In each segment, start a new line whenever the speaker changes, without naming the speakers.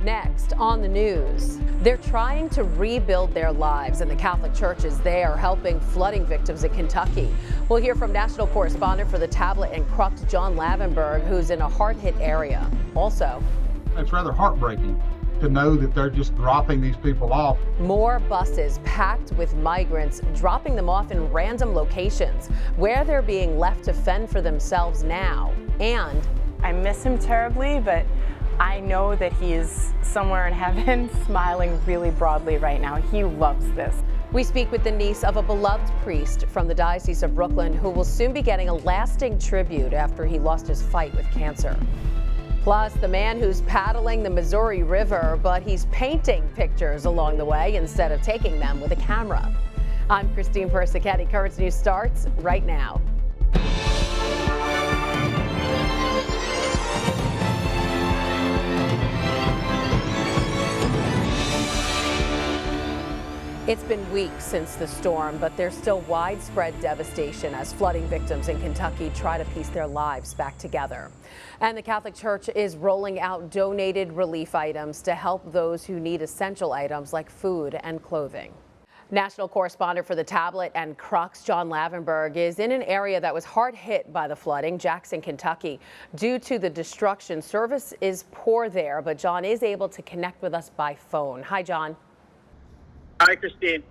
Next on the news, they're trying to rebuild their lives, and the Catholic Charities there helping flooding victims in Kentucky. We'll hear from national correspondent for the Tablet and Crux, John Lavenberg, who's in a hard-hit area. Also,
it's rather heartbreaking to know that they're just dropping these people off.
More buses packed with migrants, dropping them off in random locations where they're being left to fend for themselves now. And
I miss him terribly, but I know that he's somewhere in heaven smiling really broadly right now. He loves this.
We speak with the niece of a beloved priest from the Diocese of Brooklyn who will soon be getting a lasting tribute after he lost his fight with cancer. Plus, the man who's paddling the Missouri River, but he's painting pictures along the way instead of taking them with a camera. I'm Christine Persichetti. Currents News starts right now. It's been weeks since the storm, but there's still widespread devastation as flooding victims in Kentucky try to piece their lives back together. And the Catholic Church is rolling out donated relief items to help those who need essential items like food and clothing. National correspondent for the Tablet and Crux, John Lavenberg, is in an area that was hard hit by the flooding, Jackson, Kentucky. Due to the destruction, service is poor there, but John is able to connect with us by phone. Hi, John.
Hi, Christine.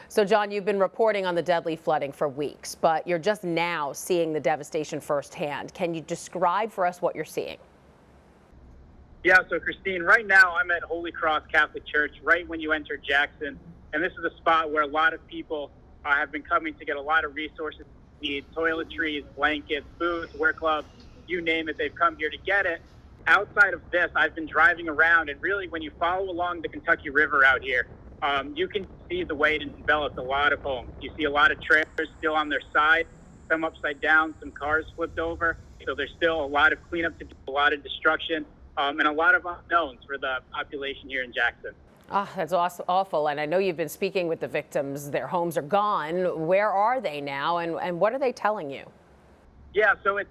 So, John, you've been reporting on the deadly flooding for weeks, but you're just now seeing the devastation firsthand. Can you describe for us what you're seeing?
Yeah, so Christine, right now I'm at Holy Cross Catholic Church, right when you enter Jackson. And this is a spot where a lot of people have been coming to get a lot of resources they need: toiletries, blankets, boots, work gloves, you name it, they've come here to get it. Outside of this, I've been driving around, and really when you follow along the Kentucky River out here, you can see the way it enveloped a lot of homes. You see a lot of trailers still on their side, some upside down, some cars flipped over. So there's still a lot of cleanup to do, a lot of destruction, and a lot of unknowns for the population here in Jackson.
Oh, that's awful. And I know you've been speaking with the victims. Their homes are gone. Where are they now, and what are they telling you?
Yeah, so it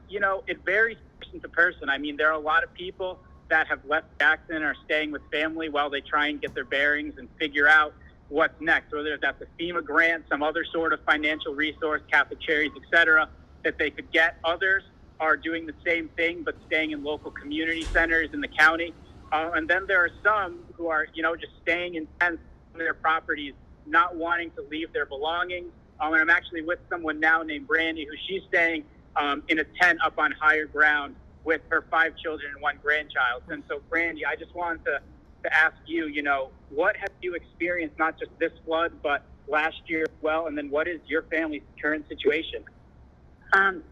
varies person to person. I mean, there are a lot of people that have left Jackson or are staying with family while they try and get their bearings and figure out what's next, whether that's a FEMA grant, some other sort of financial resource, Catholic Charities, etc., that they could get. Others are doing the same thing but staying in local community centers in the county. And then there are some who are, just staying in tents on their properties, not wanting to leave their belongings. And I'm actually with someone now named Brandy, who she's staying in a tent up on higher ground with her 5 children and 1 grandchild. And so, Brandy, I just wanted to ask you, what have you experienced, not just this flood, but last year as well? And then what is your family's current situation?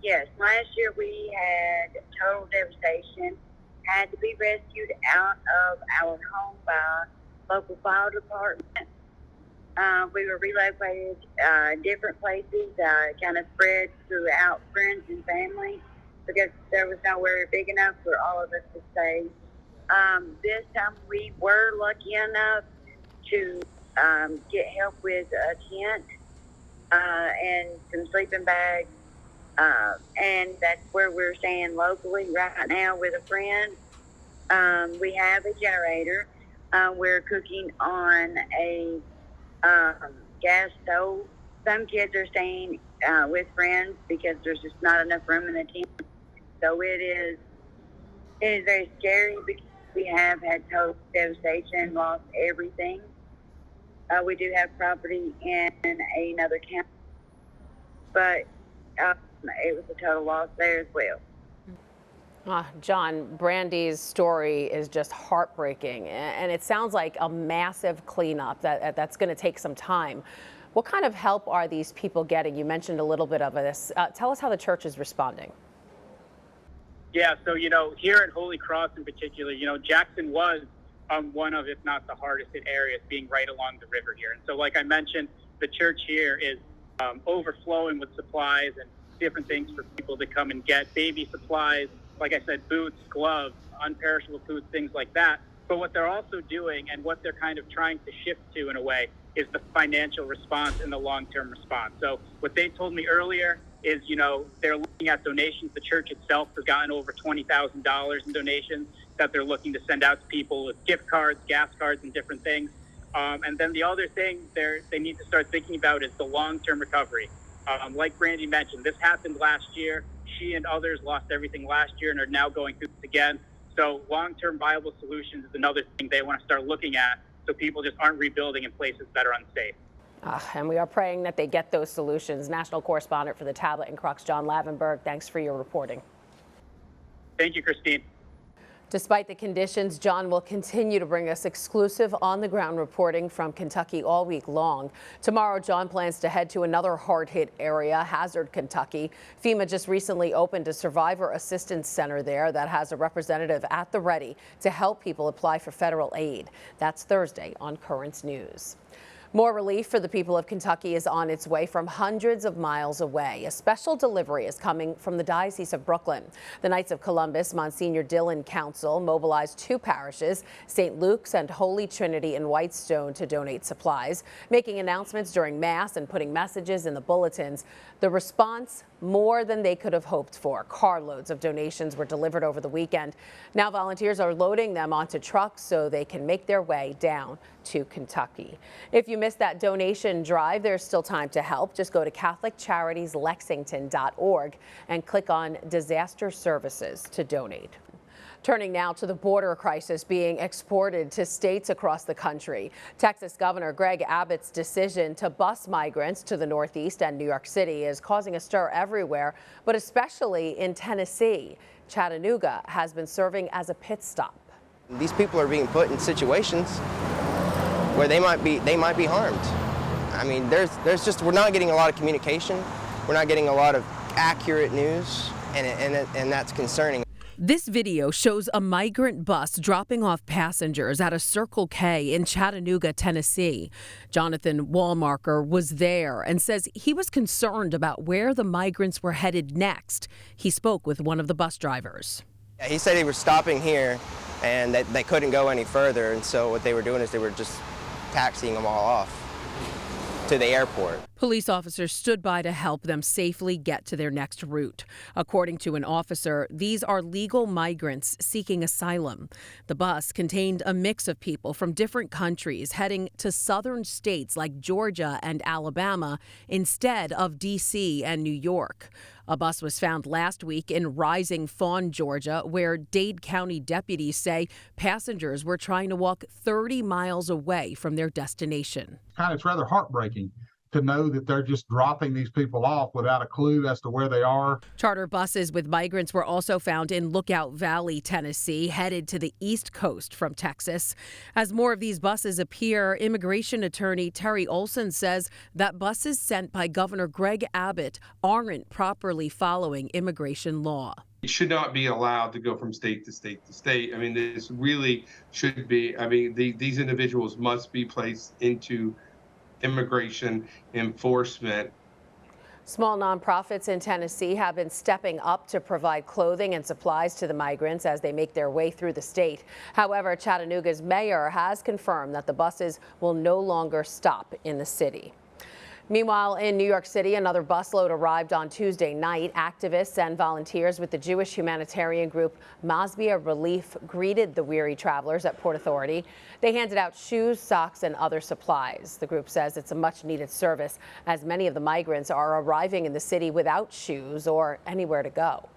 Yes, last year we had total devastation, had to be rescued out of our home by local fire department. We were relocated different places, kind of spread throughout friends and family, because there was nowhere big enough for all of us to stay. This time we were lucky enough to get help with a tent and some sleeping bags, and that's where we're staying locally right now with a friend. We have a generator. We're cooking on a gas stove. Some kids are staying with friends because there's just not enough room in the tent. So it is very scary because we have had total devastation, lost everything. We do have property in another county, but it was a total loss there as well.
John, Brandy's story is just heartbreaking, and it sounds like a massive cleanup that's going to take some time. What kind of help are these people getting? You mentioned a little bit of this. Tell us how the church is responding.
Yeah, so, here at Holy Cross in particular, Jackson was one of, if not the hardest hit areas, being right along the river here. And so, like I mentioned, the church here is overflowing with supplies and different things for people to come and get. Baby supplies, like I said, boots, gloves, unperishable foods, things like that. But what they're also doing, and what they're kind of trying to shift to in a way, is the financial response and the long-term response. So what they told me earlier is, you know, they're looking at donations. The church itself has gotten over $20,000 in donations that they're looking to send out to people with gift cards, gas cards, and different things. And then the other thing they need to start thinking about is the long-term recovery. Like Brandy mentioned, this happened last year. She and others lost everything last year and are now going through this again. So long-term viable solutions is another thing they want to start looking at, so people just aren't rebuilding in places that are unsafe.
And we are praying that they get those solutions. National correspondent for the Tablet and Crux, John Lavenberg, thanks for your reporting.
Thank you, Christine.
Despite the conditions, John will continue to bring us exclusive on-the-ground reporting from Kentucky all week long. Tomorrow, John plans to head to another hard-hit area, Hazard, Kentucky. FEMA just recently opened a survivor assistance center there that has a representative at the ready to help people apply for federal aid. That's Thursday on Currents News. More relief for the people of Kentucky is on its way from hundreds of miles away. A special delivery is coming from the Diocese of Brooklyn. The Knights of Columbus Monsignor Dillon Council mobilized 2 parishes, St. Luke's and Holy Trinity in Whitestone, to donate supplies, making announcements during Mass and putting messages in the bulletins. The response, more than they could have hoped for. Carloads of donations were delivered over the weekend. Now volunteers are loading them onto trucks so they can make their way down to Kentucky. If you missed that donation drive, there's still time to help. Just go to CatholicCharitiesLexington.org and click on Disaster Services to donate. Turning now to the border crisis being exported to states across the country. Texas Governor Greg Abbott's decision to bus migrants to the Northeast and New York City is causing a stir everywhere, but especially in Tennessee. Chattanooga has been serving as a pit stop.
These people are being put in situations where they might be harmed. I mean, we're not getting a lot of communication. We're not getting a lot of accurate news, and that's concerning.
This video shows a migrant bus dropping off passengers at a Circle K in Chattanooga, Tennessee. Jonathan Wallmarker was there and says he was concerned about where the migrants were headed next. He spoke with one of the bus drivers.
He said he was stopping here and that they couldn't go any further, and so what they were doing is they were just taxiing them all off to the airport.
Police officers stood by to help them safely get to their next route. According to an officer, these are legal migrants seeking asylum. The bus contained a mix of people from different countries heading to southern states like Georgia and Alabama instead of D.C. and New York. A bus was found last week in Rising Fawn, Georgia, where Dade County deputies say passengers were trying to walk 30 miles away from their destination.
It's rather heartbreaking to know that they're just dropping these people off without a clue as to where they are.
Charter buses with migrants were also found in Lookout Valley, Tennessee, headed to the East Coast from Texas. As more of these buses appear, immigration attorney Terry Olson says that buses sent by Governor Greg Abbott aren't properly following immigration law.
It should not be allowed to go from state to state to state. I mean, this really should be, these individuals must be placed into immigration enforcement.
Small nonprofits in Tennessee have been stepping up to provide clothing and supplies to the migrants as they make their way through the state. However, Chattanooga's mayor has confirmed that the buses will no longer stop in the city. Meanwhile, in New York City, another busload arrived on Tuesday night. Activists and volunteers with the Jewish humanitarian group Masbia Relief greeted the weary travelers at Port Authority. They handed out shoes, socks, and other supplies. The group says it's a much-needed service, as many of the migrants are arriving in the city without shoes or anywhere to go.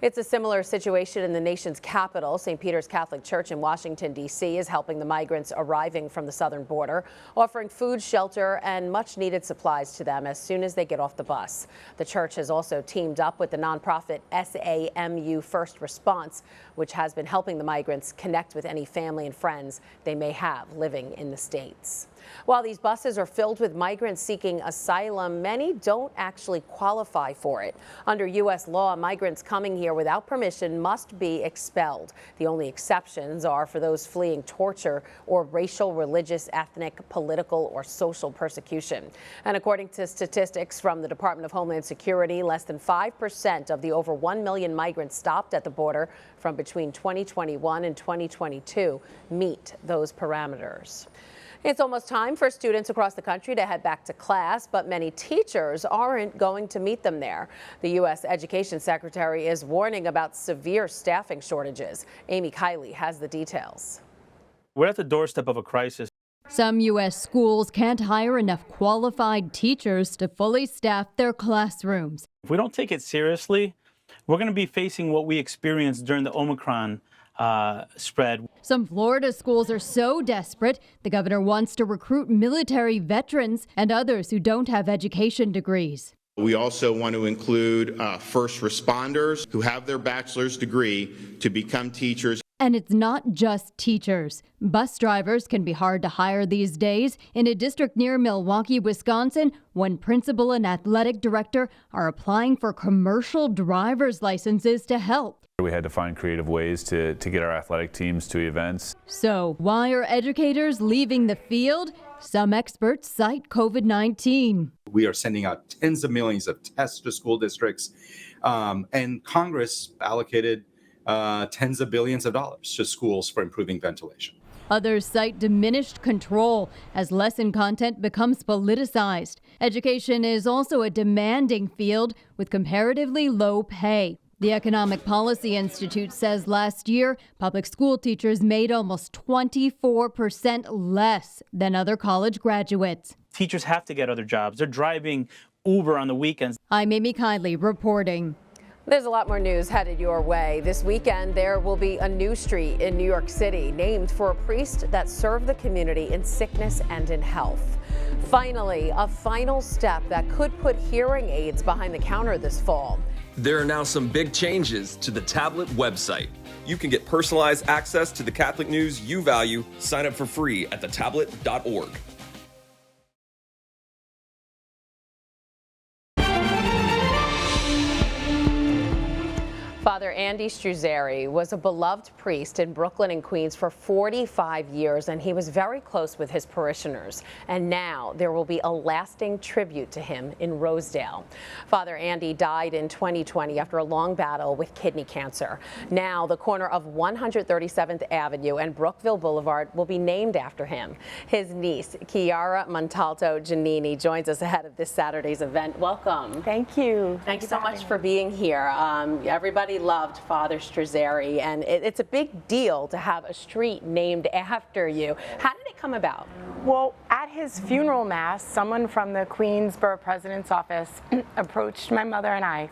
It's a similar situation in the nation's capital. St. Peter's Catholic Church in Washington, D.C. is helping the migrants arriving from the southern border, offering food, shelter, and much-needed supplies to them as soon as they get off the bus. The church has also teamed up with the nonprofit SAMU First Response, which has been helping the migrants connect with any family and friends they may have living in the States. While these buses are filled with migrants seeking asylum, many don't actually qualify for it. Under U.S. law, migrants coming here without permission must be expelled. The only exceptions are for those fleeing torture or racial, religious, ethnic, political, or social persecution. And according to statistics from the Department of Homeland Security, less than 5% of the over 1 million migrants stopped at the border from between 2021 and 2022 meet those parameters. It's almost time for students across the country to head back to class, but many teachers aren't going to meet them there. The U.S. Education Secretary is warning about severe staffing shortages. Amy Kiley has the details.
We're at the doorstep of a crisis.
Some U.S. schools can't hire enough qualified teachers to fully staff their classrooms.
If we don't take it seriously, we're going to be facing what we experienced during the Omicron spread.
Some Florida schools are so desperate, the governor wants to recruit military veterans and others who don't have education degrees.
We also want to include first responders who have their bachelor's degree to become teachers.
And it's not just teachers. Bus drivers can be hard to hire these days. In a district near Milwaukee, Wisconsin, one principal and athletic director are applying for commercial driver's licenses to help.
We had to find creative ways to get our athletic teams to events.
So why are educators leaving the field? Some experts cite COVID-19.
We are sending out tens of millions of tests to school districts, and Congress allocated tens of billions of dollars to schools for improving ventilation.
Others cite diminished control as lesson content becomes politicized. Education is also a demanding field with comparatively low pay. The Economic Policy Institute says last year, public school teachers made almost 24% less than other college graduates.
Teachers have to get other jobs. They're driving Uber on the weekends.
I'm Amy Kiley reporting.
There's a lot more news headed your way. This weekend, there will be a new street in New York City named for a priest that served the community in sickness and in health. Finally, a final step that could put hearing aids behind the counter this fall.
There are now some big changes to the tablet website. You can get personalized access to the Catholic news you value. Sign up for free at thetablet.org.
Father Andy Stuzzari was a beloved priest in Brooklyn and Queens for 45 years, and he was very close with his parishioners. And now there will be a lasting tribute to him in Rosedale. Father Andy died in 2020 after a long battle with kidney cancer. Now the corner of 137th Avenue and Brookville Boulevard will be named after him. His niece, Chiara Montalto Giannini, joins us ahead of this Saturday's event. Welcome.
Thank you.
Thanks so much for being here. Everybody loved Father Stuzzari, and it's a big deal to have a street named after you. How did it come about?
Well, at his funeral mass, someone from the Queensborough President's office approached my mother and I,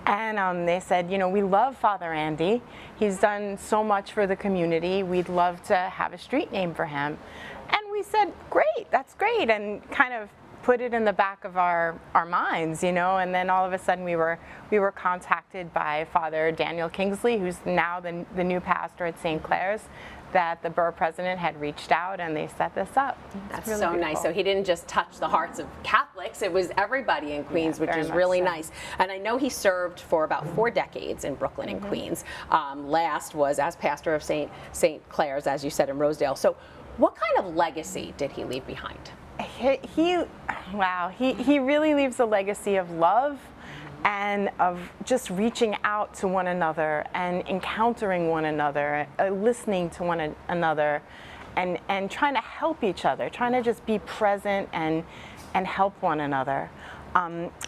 and they said, you know, we love Father Andy. He's done so much for the community. We'd love to have a street named for him. And we said, great, that's great, and kind of put it in the back of our minds, you know, and then all of a sudden we were contacted by Father Daniel Kingsley, who's now the new pastor at St. Clair's, that the borough president had reached out and they set this up.
That's really so beautiful. Nice. So he didn't just touch the hearts of Catholics, it was everybody in Queens, which is really nice. And I know he served for about 4 decades in Brooklyn and Queens. Last was as pastor of St. Clair's, as you said, in Rosedale. So what kind of legacy did he leave behind? He really leaves a legacy of love and of just reaching out to one another and encountering one another, listening to one another, and trying to help each other, trying to just be present and help one another.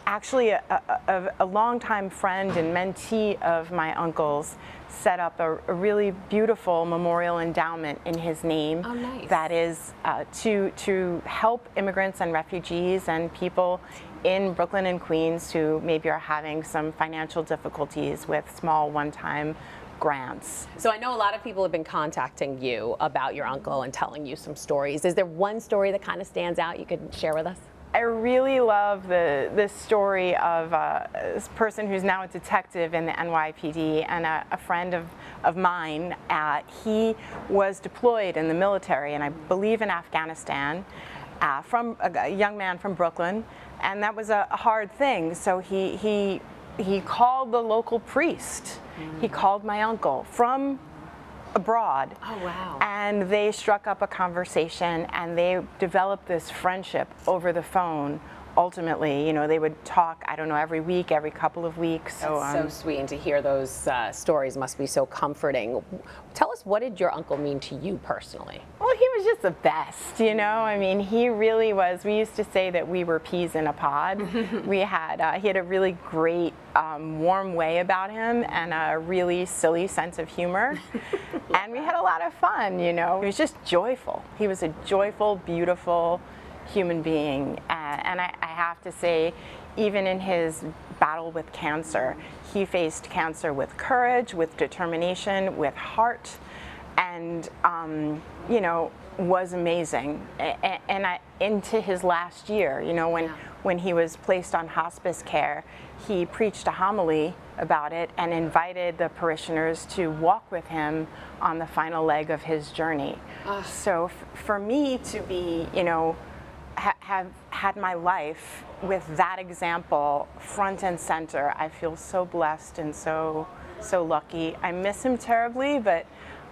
Actually, a longtime friend and mentee of my uncle's set up a really beautiful memorial endowment in his name. Oh, nice.
That is to help immigrants and refugees and people in Brooklyn and Queens who maybe are having some financial difficulties with small one-time grants.
So I know a lot of people have been contacting you about your uncle and telling you some stories. Is there one story that kind of stands out you could share with us?
I really love the story of this person who's now a detective in the NYPD and a friend of mine. He was deployed in the military, and I believe in Afghanistan, from a young man from Brooklyn, and that was a hard thing. So he called the local priest. He called my uncle from abroad.
Oh, wow.
And they struck up a conversation and they developed this friendship over the phone ultimately, you know, they would talk, I don't know, every week, every couple of weeks.
That's so sweet, and to hear those stories must be so comforting. Tell us, what did your uncle mean to you personally?
Well, he was just the best, you know. I mean, he really was. We used to say that we were peas in a pod. He had a really great, warm way about him and a really silly sense of humor. And we had a lot of fun, you know. He was just joyful. He was a joyful, beautiful human being. And I have to say, even in his battle with cancer, he faced cancer with courage, with determination, with heart, and, you know, was amazing. And into his last year, you know, when he was placed on hospice care, he preached a homily about it and invited the parishioners to walk with him on the final leg of his journey. So for me to be, you know, have had my life with that example front and center, I feel so blessed and so lucky. I miss him terribly, but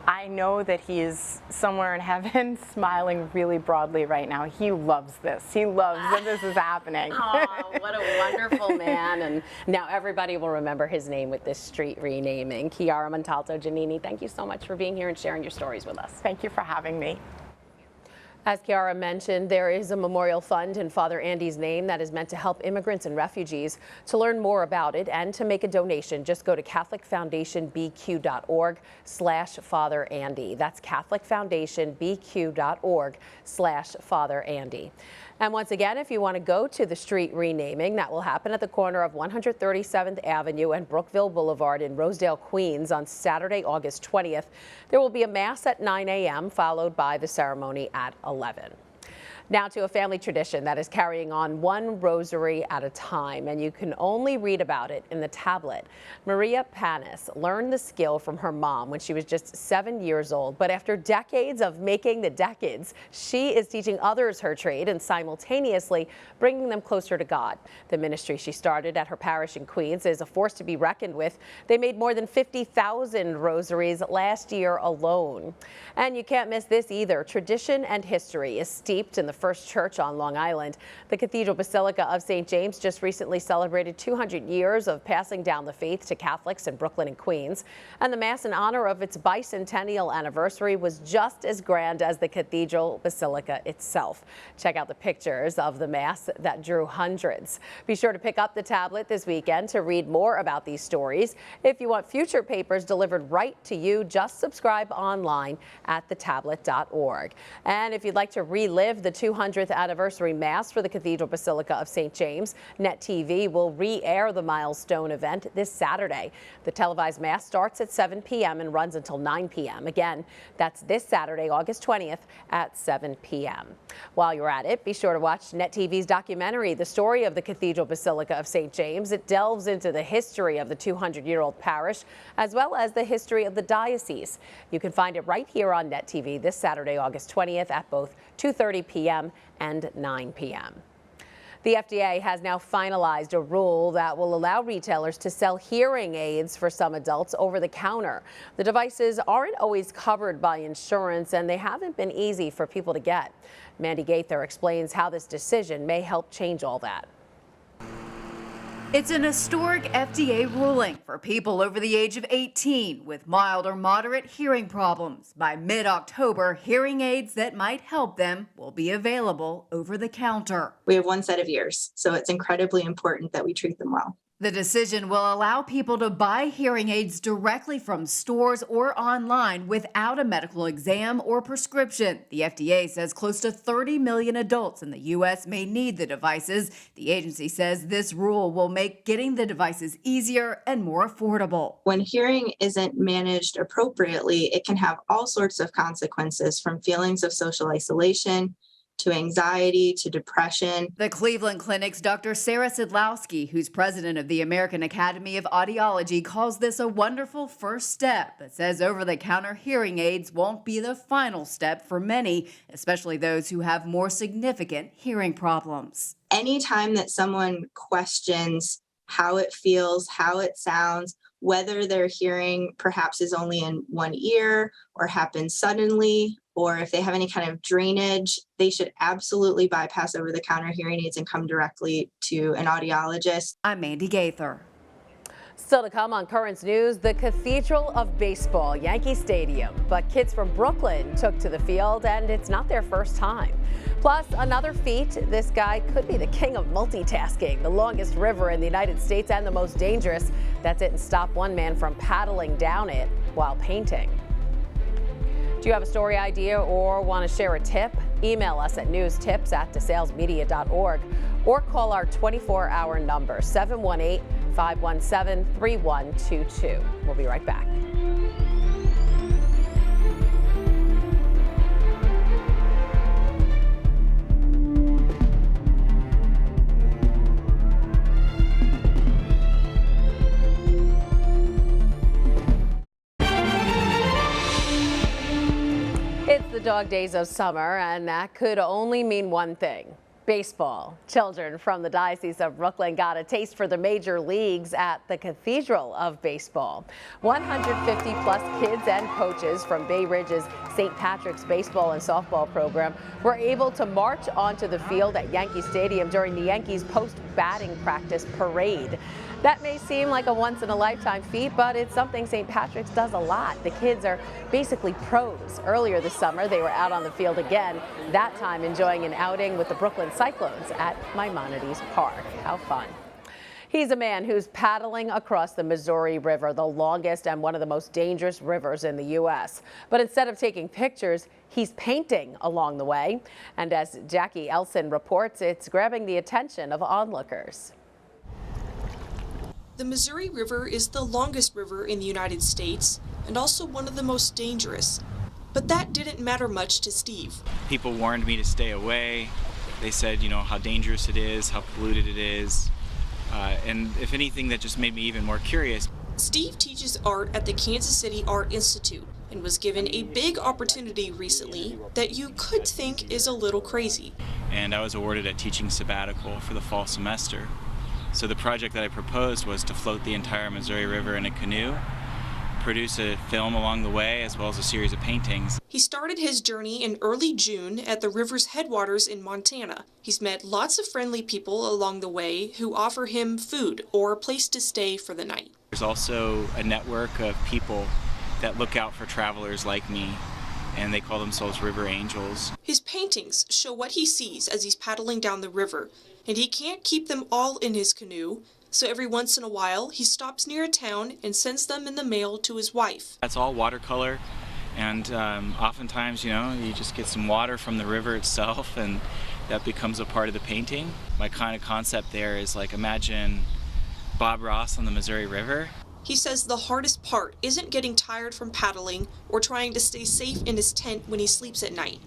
I know that he is somewhere in heaven smiling really broadly right now. He loves this. He loves that this is happening.
Oh, what a wonderful man. And now everybody will remember his name with this street renaming. Chiara Montalto Giannini, thank you so much for being here and sharing your stories with us.
Thank you for having me.
As Chiara mentioned, there is a memorial fund in Father Andy's name that is meant to help immigrants and refugees. To learn more about it and to make a donation, just go to CatholicFoundationBQ.org/Father Andy. That's CatholicFoundationBQ.org/Father Andy. And once again, if you want to go to the street renaming, that will happen at the corner of 137th Avenue and Brookville Boulevard in Rosedale, Queens on Saturday, August 20th. There will be a mass at 9 a.m. followed by the ceremony at 11. Now to a family tradition that is carrying on one rosary at a time, and you can only read about it in the tablet. Maria Panis learned the skill from her mom when she was just 7 years old, but after decades of making the decades, she is teaching others her trade and simultaneously bringing them closer to God. The ministry she started at her parish in Queens is a force to be reckoned with. They made more than 50,000 rosaries last year alone. And you can't miss this either. Tradition and history is steeped in the First Church on Long Island. The Cathedral Basilica of St. James just recently celebrated 200 years of passing down the faith to Catholics in Brooklyn and Queens. And the Mass in honor of its bicentennial anniversary was just as grand as the Cathedral Basilica itself. Check out the pictures of the Mass that drew hundreds. Be sure to pick up the tablet this weekend to read more about these stories. If you want future papers delivered right to you, just subscribe online at thetablet.org. And if you'd like to relive the 200th anniversary Mass for the Cathedral Basilica of St. James, Net TV will re-air the milestone event this Saturday. The televised Mass starts at 7 p.m. and runs until 9 p.m. Again, that's this Saturday, August 20th at 7 p.m. While you're at it, be sure to watch Net TV's documentary, The Story of the Cathedral Basilica of St. James. It delves into the history of the 200-year-old parish, as well as the history of the diocese. You can find it right here on Net TV this Saturday, August 20th at both 2:30 p.m. and 9 p.m. The FDA has now finalized a rule that will allow retailers to sell hearing aids for some adults over the counter. The devices aren't always covered by insurance, and they haven't been easy for people to get. Mandy Gaither explains how this decision may help change all that.
It's an historic FDA ruling for people over the age of 18 with mild or moderate hearing problems. By mid-October, hearing aids that might help them will be available over the counter.
We have one set of ears, so it's incredibly important that we treat them well.
The decision will allow people to buy hearing aids directly from stores or online without a medical exam or prescription. The FDA says close to 30 million adults in the U.S. may need the devices. The agency says this rule will make getting the devices easier and more affordable.
When hearing isn't managed appropriately, it can have all sorts of consequences, from feelings of social isolation to anxiety, to depression.
The Cleveland Clinic's Dr. Sarah Sidlowski, who's president of the American Academy of Audiology, calls this a wonderful first step, but says over-the-counter hearing aids won't be the final step for many, especially those who have more significant hearing problems.
Anytime that someone questions how it feels, how it sounds, whether their hearing perhaps is only in one ear or happens suddenly, or if they have any kind of drainage, they should absolutely bypass over-the-counter hearing aids and come directly to an audiologist.
I'm Mandy Gaither.
Still to come on Currents News, the Cathedral of Baseball, Yankee Stadium. But kids from Brooklyn took to the field, and it's not their first time. Plus, another feat, this guy could be the king of multitasking. The longest river in the United States and the most dangerous. That didn't stop one man from paddling down it while painting. Do you have a story idea or want to share a tip? Email us at newstips@desalesmedia.org or call our 24-hour number, 718-517-3122. We'll be right back. It's the dog days of summer, and that could only mean one thing: baseball. Children from the Diocese of Brooklyn got a taste for the major leagues at the Cathedral of Baseball. 150 plus kids and coaches from Bay Ridge's St. Patrick's baseball and softball program were able to march onto the field at Yankee Stadium during the Yankees post-batting practice parade. That may seem like a once-in-a-lifetime feat, but it's something St. Patrick's does a lot. The kids are basically pros. Earlier this summer, they were out on the field again, that time enjoying an outing with the Brooklyn Cyclones at Maimonides Park. How fun. He's a man who's paddling across the Missouri River, the longest and one of the most dangerous rivers in the U.S. But instead of taking pictures, he's painting along the way. And as Jackie Elson reports, it's grabbing the attention of onlookers.
The Missouri River is the longest river in the United States and also one of the most dangerous. But that didn't matter much to Steve.
People warned me to stay away. They said, how dangerous it is, how polluted it is. And if anything, that just made me even more curious.
Steve teaches art at the Kansas City Art Institute and was given a big opportunity recently that you could think is a little crazy.
And I was awarded a teaching sabbatical for the fall semester. So the project that I proposed was to float the entire Missouri River in a canoe, produce a film along the way, as well as a series of paintings.
He started his journey in early June at the river's headwaters in Montana. He's met lots of friendly people along the way who offer him food or a place to stay for the night.
There's also a network of people that look out for travelers like me, and they call themselves River Angels.
His paintings show what he sees as he's paddling down the river, and he can't keep them all in his canoe, so every once in a while he stops near a town and sends them in the mail to his wife.
That's all watercolor, and oftentimes, you just get some water from the river itself, and that becomes a part of the painting. My kind of concept there is like, imagine Bob Ross on the Missouri River.
He says the hardest part isn't getting tired from paddling or trying to stay safe in his tent when he sleeps at night.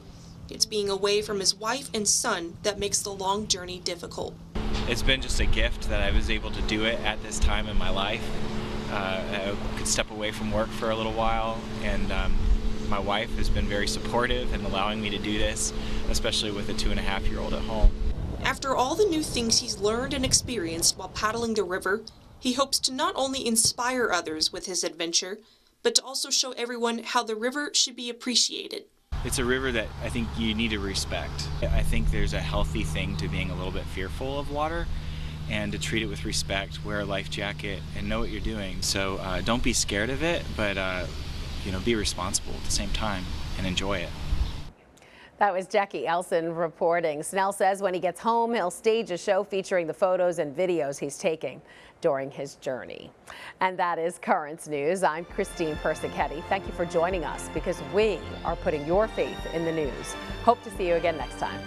It's being away from his wife and son that makes the long journey difficult.
It's been just a gift that I was able to do it at this time in my life. I could step away from work for a little while, and my wife has been very supportive in allowing me to do this, especially with a 2.5-year-old at home.
After all the new things he's learned and experienced while paddling the river, he hopes to not only inspire others with his adventure, but to also show everyone how the river should be appreciated.
It's a river that I think you need to respect. I think there's a healthy thing to being a little bit fearful of water, and to treat it with respect, wear a life jacket, and know what you're doing. So don't be scared of it, but be responsible at the same time and enjoy it.
That was Jackie Elson reporting. Snell says when he gets home, he'll stage a show featuring the photos and videos he's taking during his journey. And that is Currents News. I'm Christine Persichetti. Thank you for joining us, because we are putting your faith in the news. Hope to see you again next time.